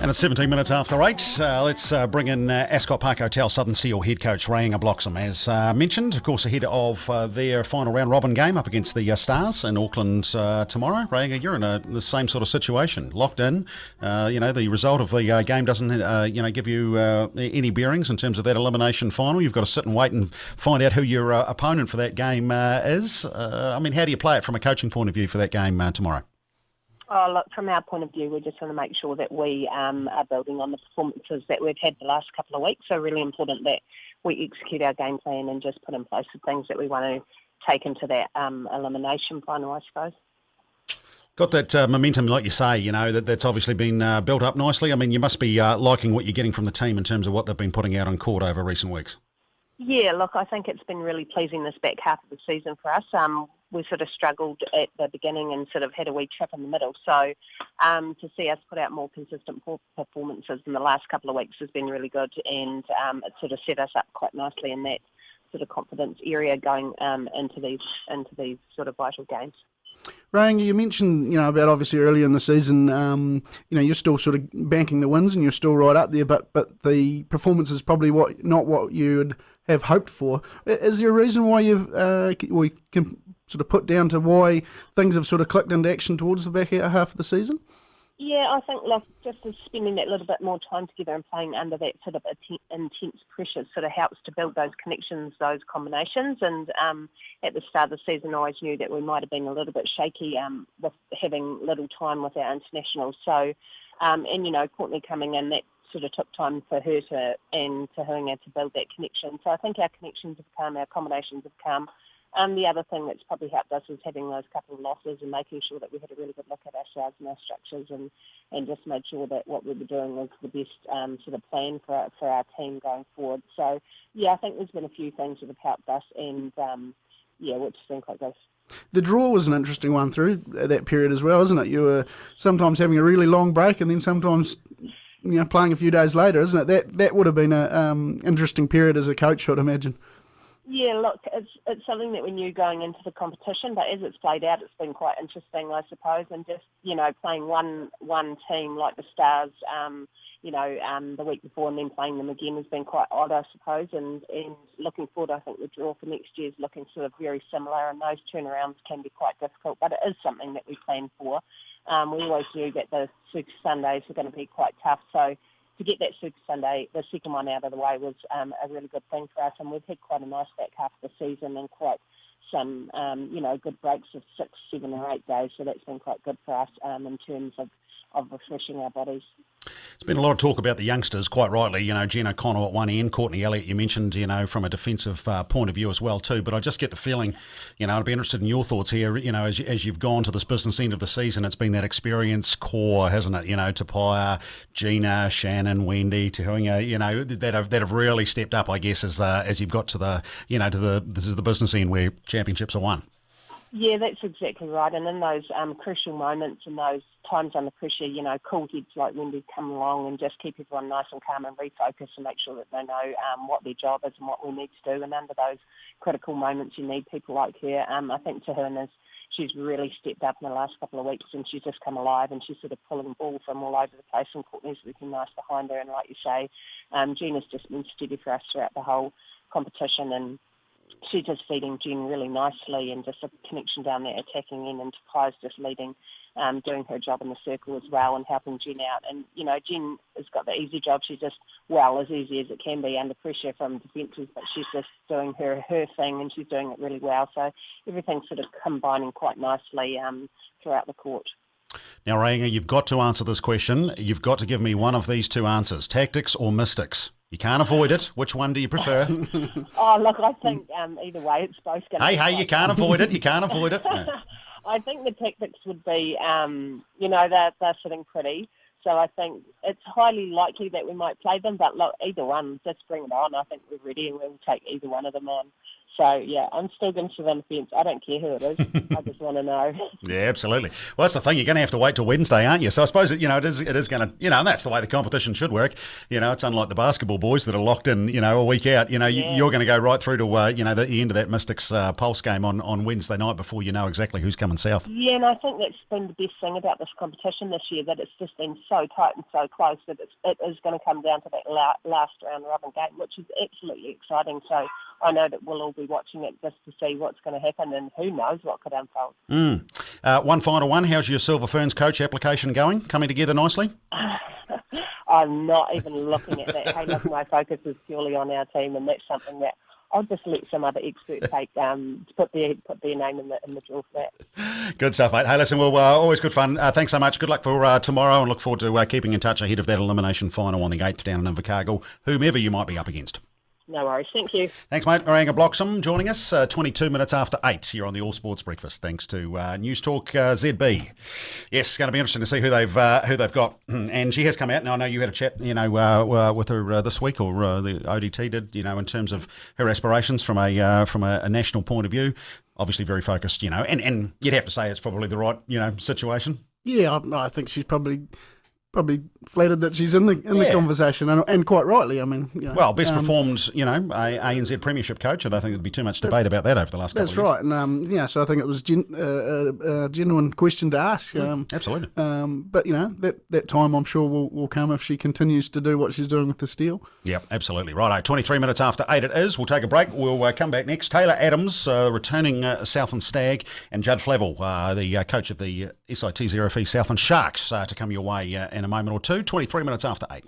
And it's 17 minutes after 8. Let's bring in Ascot Park Hotel Southern Steel head coach Reinga Bloxham. As mentioned, of course, ahead of their final round robin game up against the Stars in Auckland tomorrow. Reinga, you're in the same sort of situation, locked in. The result of the game doesn't, give you any bearings in terms of that elimination final. You've got to sit and wait and find out who your opponent for that game is. How do you play it from a coaching point of view for that game tomorrow? Oh, look, from our point of view, we just want to make sure that we are building on the performances that we've had the last couple of weeks. So really important that we execute our game plan and just put in place the things that we want to take into that elimination final, I suppose. Got that momentum, like you say, that's obviously been built up nicely. You must be liking what you're getting from the team in terms of what they've been putting out on court over recent weeks. Yeah, look, I think it's been really pleasing this back half of the season for us. We sort of struggled at the beginning and sort of had a wee trip in the middle. So to see us put out more consistent performances in the last couple of weeks has been really good, and it sort of set us up quite nicely in that sort of confidence area going into these sort of vital games. Reinga, you mentioned, about obviously earlier in the season, you're still sort of banking the wins and you're still right up there, but the performance is probably not what you'd have hoped for. Is there a reason why we can sort of put down to why things have sort of clicked into action towards the back half of the season? Yeah, I think, just spending that little bit more time together and playing under that sort of intense pressure sort of helps to build those connections, those combinations. And at the start of the season, I always knew that we might have been a little bit shaky with having little time with our internationals. So, Courtney coming in, that sort of took time for her to build that connection. So I think our connections have come, our combinations have come. The other thing that's probably helped us is having those couple of losses and making sure that we had a really good look at ourselves and our structures and just made sure that what we were doing was the best sort of plan for our team going forward. So, I think there's been a few things that have helped us and, which has been quite good. The draw was an interesting one through that period as well, isn't it? You were sometimes having a really long break and then sometimes playing a few days later, isn't it? That would have been an interesting period as a coach, I'd imagine. Yeah, look, it's something that we knew going into the competition, but as it's played out, it's been quite interesting, I suppose. And just, playing one team like the Stars, the week before and then playing them again has been quite odd, I suppose. And looking forward, I think the draw for next year is looking sort of very similar, and those turnarounds can be quite difficult, but it is something that we plan for. We always knew that the Super Sundays were going to be quite tough, so to get that Super Sunday, the second one out of the way, was a really good thing for us. And we've had quite a nice back half of the season and quite some, good breaks of 6, 7 or 8 days. So that's been quite good for us in terms of refreshing our bodies. There's been a lot of talk about the youngsters, quite rightly. Jen O'Connell at one end, Courtney Elliott, you mentioned, from a defensive point of view as well too. But I just get the feeling, I'd be interested in your thoughts here. As you've gone to this business end of the season, it's been that experienced core, hasn't it? Tapia, Gina, Shannon, Wendy, Tuhinga, that have really stepped up, I guess, as you've got to this is the business end where championships are won. Yeah, that's exactly right. And in those crucial moments and those times under pressure, cool heads like Wendy come along and just keep everyone nice and calm and refocus and make sure that they know what their job is and what we need to do. And under those critical moments, you need people like her. I think Tuhinga, she's really stepped up in the last couple of weeks and she's just come alive and she's sort of pulling ball from all over the place, and Courtney's looking nice behind her. And like you say, Gina's just been steady for us throughout the whole competition, and she's just feeding Jen really nicely and just a connection down there attacking in, and Tapia's just leading, doing her job in the circle as well and helping Jen out. And, Jen has got the easy job. She's just, as easy as it can be under pressure from defences, but she's just doing her thing and she's doing it really well. So everything's sort of combining quite nicely throughout the court. Now, Reinga, you've got to answer this question. You've got to give me one of these two answers, tactics or mystics. You can't avoid it. Which one do you prefer? Look, I think either way, it's both going to be. Hey, you can't avoid it. You can't avoid it. No. I think the tactics would be, they're sitting pretty. So I think it's highly likely that we might play them. But look, either one, just bring it on. I think we're ready and we'll take either one of them on. So, yeah, I'm still going to sit on the fence. I don't care who it is. I just want to know. Yeah, absolutely. Well, that's the thing. You're going to have to wait till Wednesday, aren't you? So I suppose, it is going to, and that's the way the competition should work. It's unlike the basketball boys that are locked in, a week out. You're going to go right through to, the end of that Mystics Pulse game on Wednesday night before you know exactly who's coming south. Yeah, and I think that's been the best thing about this competition this year, that it's just been so tight and so close that it is going to come down to that last round robin game, which is absolutely exciting. So I know that we'll all be watching it just to see what's going to happen, and who knows what could unfold. One final one. How's your Silver Ferns coach application going? Coming together nicely? I'm not even looking at that. Hey, look, my focus is purely on our team, and that's something that I'll just let some other expert take put their name in the draw for that. Good stuff, mate. Hey, listen, well, always good fun. Thanks so much. Good luck for tomorrow, and look forward to keeping in touch ahead of that elimination final on the 8th down in Invercargill, whomever you might be up against. No worries. Thank you. Thanks, mate. Reinga Bloxham joining us 22 minutes after 8 here on the All Sports Breakfast. Thanks to Newstalk ZB. Yes, it's going to be interesting to see who they've got. And she has come out. Now I know you had a chat, with her this week, or the ODT did, in terms of her aspirations from a national point of view. Obviously, very focused, and you'd have to say it's probably the right, situation. Yeah, I think she's probably flattered that she's in the conversation, and quite rightly. I mean, well, best performed, ANZ Premiership coach. I don't think there'd be too much debate about that over the last couple of years. That's right, and so I think it was a genuine question to ask. Absolutely. But that time I'm sure will come if she continues to do what she's doing with the steel. Yep, absolutely. Righto, 23 minutes after 8 it is. We'll take a break. We'll come back next. Taylor Adams, returning Southland Stag, and Judd Flavel, the coach of the SIT 0 Fee Southland Sharks, to come your way in a moment or two. 23 minutes after 8.